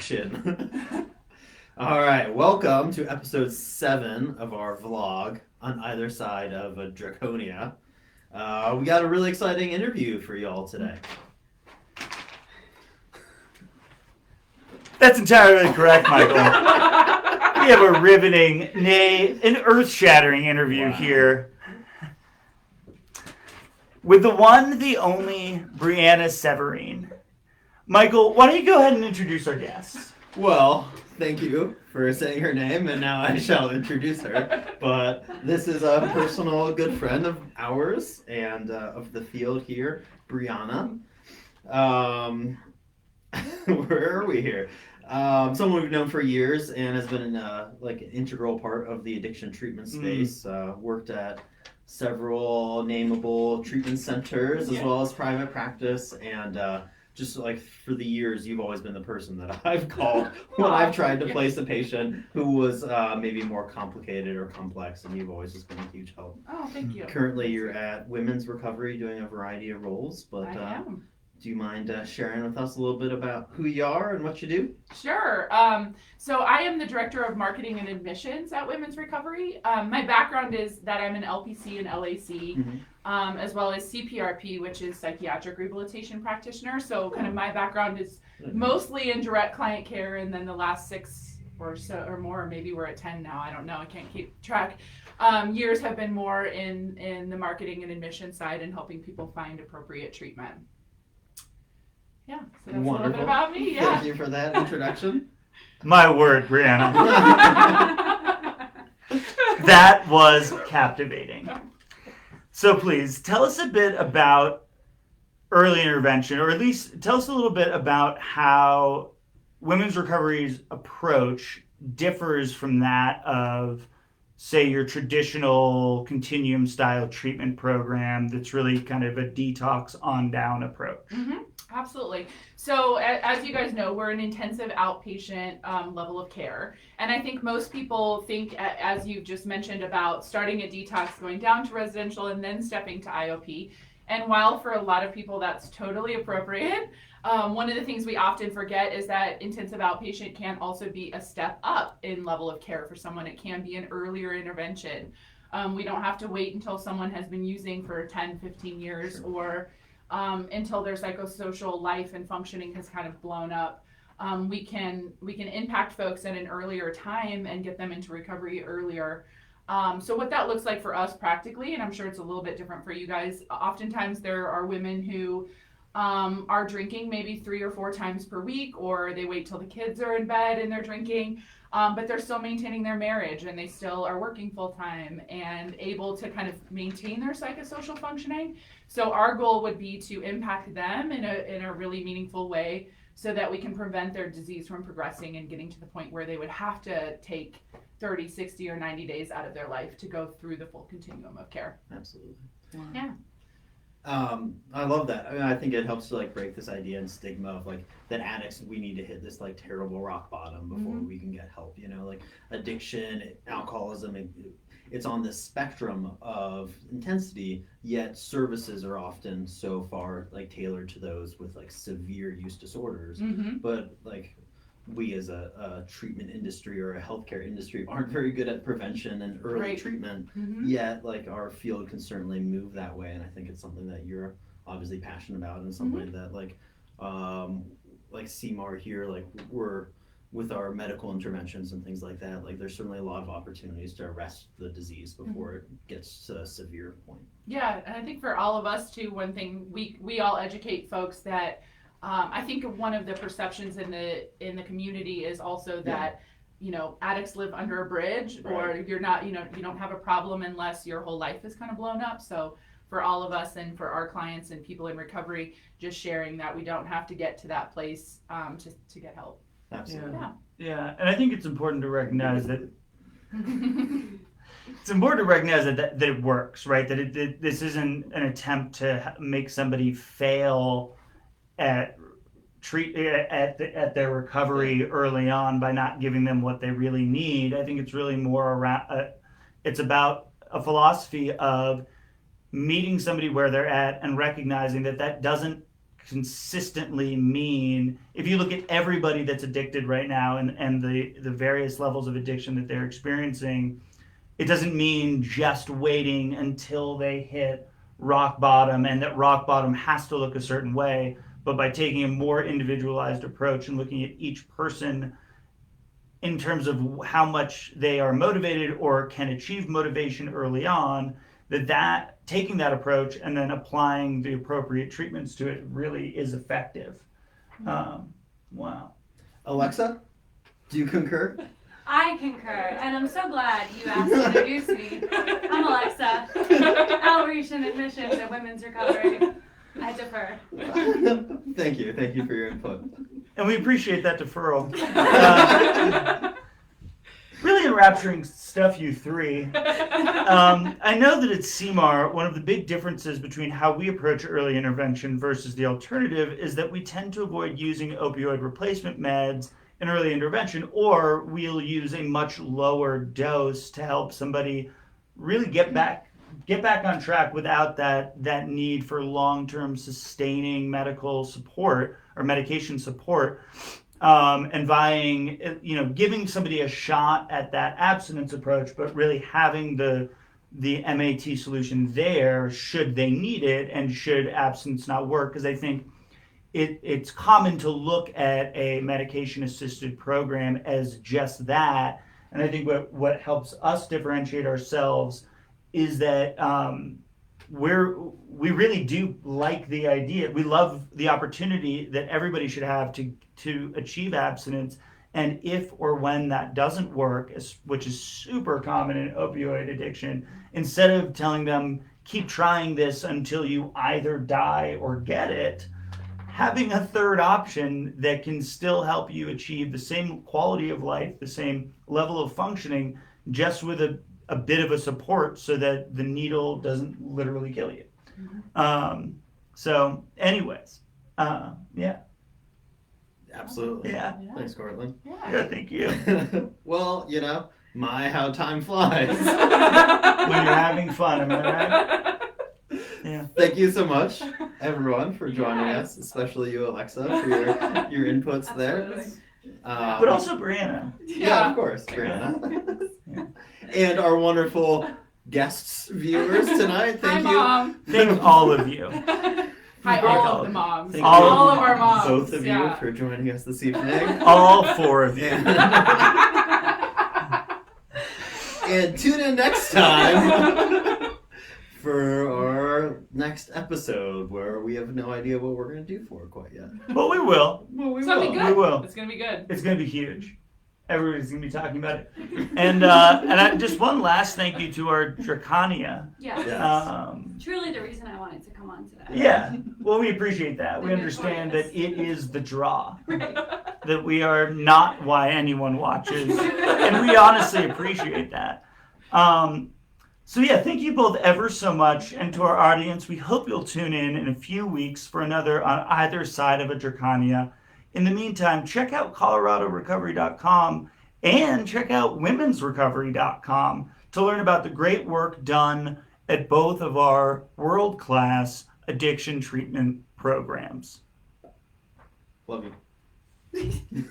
Opioid-Addiction. All right, welcome to episode 7 of our vlog on either side of a Draconia. We got a really exciting interview for y'all today. That's entirely correct, Michael. We have a riveting, nay, an earth-shattering interview here with the one, the only, Brianna Severine. Michael, why don't you go ahead and introduce our guests? Well, thank you for saying her name, and now I shall introduce her. But this is a personal good friend of ours and of the field here, Brianna. Where are we here? Someone we've known for years and has been like an integral part of the addiction treatment space. Worked at several nameable treatment centers as well as private practice, and just like for the years, you've always been the person that I've called when I've tried to place a patient who was maybe more complicated or complex, and you've always just been a huge help. Oh, thank you. Currently, you're at Women's Recovery doing a variety of roles, but I am. do you mind sharing with us a little bit about who you are and what you do? Sure. So I am the Director of Marketing and Admissions at Women's Recovery. My background is that I'm an LPC and LAC, as well as CPRP, which is Psychiatric Rehabilitation Practitioner. So kind of my background is mostly in direct client care, and then the last 6 or so or more, maybe we're at 10 now, I don't know, I can't keep track, years have been more in the marketing and admission side and helping people find appropriate treatment. Yeah, so that's Wonderful. a little bit about me. Yeah. Thank you for that introduction. My word, Brianna. That was captivating. So please, tell us a bit about early intervention, or at least tell us a little bit about how Women's Recovery's approach differs from that of, say, your traditional continuum-style treatment program that's really kind of a detox on-down approach. Absolutely. So as you guys know, we're an intensive outpatient level of care. And I think most people think, as you just mentioned, about starting a detox, going down to residential, and then stepping to IOP. And while for a lot of people that's totally appropriate, one of the things we often forget is that intensive outpatient can also be a step up in level of care for someone. It can be an earlier intervention. We don't have to wait until someone has been using for 10, 15 years or until their psychosocial life and functioning has kind of blown up. We can impact folks at an earlier time and get them into recovery earlier. So what that looks like for us practically, and I'm sure it's a little bit different for you guys, oftentimes there are women who are drinking maybe 3 or 4 times per week, or they wait till the kids are in bed and they're drinking, but they're still maintaining their marriage and they still are working full time and able to kind of maintain their psychosocial functioning. So our goal would be to impact them in a really meaningful way so that we can prevent their disease from progressing and getting to the point where they would have to take 30, 60, or 90 days out of their life to go through the full continuum of care. Absolutely. Yeah. I love that. I mean, I think it helps to like break this idea and stigma of like that addicts, we need to hit this like terrible rock bottom before we can get help. You know, like addiction, alcoholism, it's on this spectrum of intensity, yet services are often so far like tailored to those with like severe use disorders. But like we as a treatment industry or a healthcare industry aren't very good at prevention and early treatment, yet like our field can certainly move that way, and I think it's something that you're obviously passionate about, and something that like CMAR here, like we're with our medical interventions and things like that, like there's certainly a lot of opportunities to arrest the disease before it gets to a severe point. Yeah, and I think for all of us too, one thing we all educate folks that I think one of the perceptions in the community is also that you know, addicts live under a bridge, or you're not, you know, you don't have a problem unless your whole life is kind of blown up. So for all of us and for our clients and people in recovery, just sharing that we don't have to get to that place to get help. Absolutely. Yeah, and I think it's important to recognize that that it works, right? That this isn't an attempt to make somebody fail at their recovery early on by not giving them what they really need. I think it's really more around. It's about a philosophy of meeting somebody where they're at and recognizing that doesn't consistently mean, if you look at everybody that's addicted right now and the various levels of addiction that they're experiencing, it doesn't mean just waiting until they hit rock bottom and that rock bottom has to look a certain way, but by taking a more individualized approach and looking at each person in terms of how much they are motivated or can achieve motivation early on, that taking that approach and then applying the appropriate treatments to it really is effective. Wow. Alexa, do you concur? I concur, and I'm so glad you asked to introduce me. I'm Alexa, Outreach and Admissions at Women's Recovery. I defer. Thank you for your input. And we appreciate that deferral. Really enrapturing stuff, you three. I know that at CMAR, one of the big differences between how we approach early intervention versus the alternative is that we tend to avoid using opioid replacement meds in early intervention, or we'll use a much lower dose to help somebody really get back on track without that need for long-term sustaining medical support or medication support. And giving somebody a shot at that abstinence approach, but really having the MAT solution there should they need it and should abstinence not work. Because I think it's common to look at a medication-assisted program as just that. And I think what helps us differentiate ourselves is that we really do like the idea. We love the opportunity that everybody should have to achieve abstinence. And if or when that doesn't work, which is super common in opioid addiction, instead of telling them, keep trying this until you either die or get it, having a third option that can still help you achieve the same quality of life, the same level of functioning, just with a bit of a support so that the needle doesn't literally kill you. So anyways, yeah. Absolutely. Yeah. Thanks, Cortland. Yeah, thank you. Well, how time flies. When you're having fun, am I right? Yeah. Thank you so much, everyone, for joining us, especially you, Alexa, for your inputs there. But also Brianna. Yeah, of course, Brianna. And our wonderful guests, viewers tonight. Thank Hi, you. Mom. Thank all of you. Hi, all of the moms. Thank All you, of our moms. both of you, Yeah. for joining us this evening. All four of you. And tune in next time for our next episode, where we have no idea what we're going to do for it quite yet. But we will. Well, we It's gonna be will. good. We will. It's gonna be good. It's going to be huge. Everybody's going to be talking about it. And just one last thank you to our Draconia. Yeah. Yes. Truly the reason I wanted to come on today. Yeah. Well, we appreciate that. We They've been understand joining that it is the draw. Right. That we are not why anyone watches. And we honestly appreciate that. So yeah, thank you both ever so much. And to our audience, we hope you'll tune in a few weeks for another on either side of a Draconia. In the meantime, check out coloradorecovery.com and check out womensrecovery.com to learn about the great work done at both of our world-class addiction treatment programs. Love you.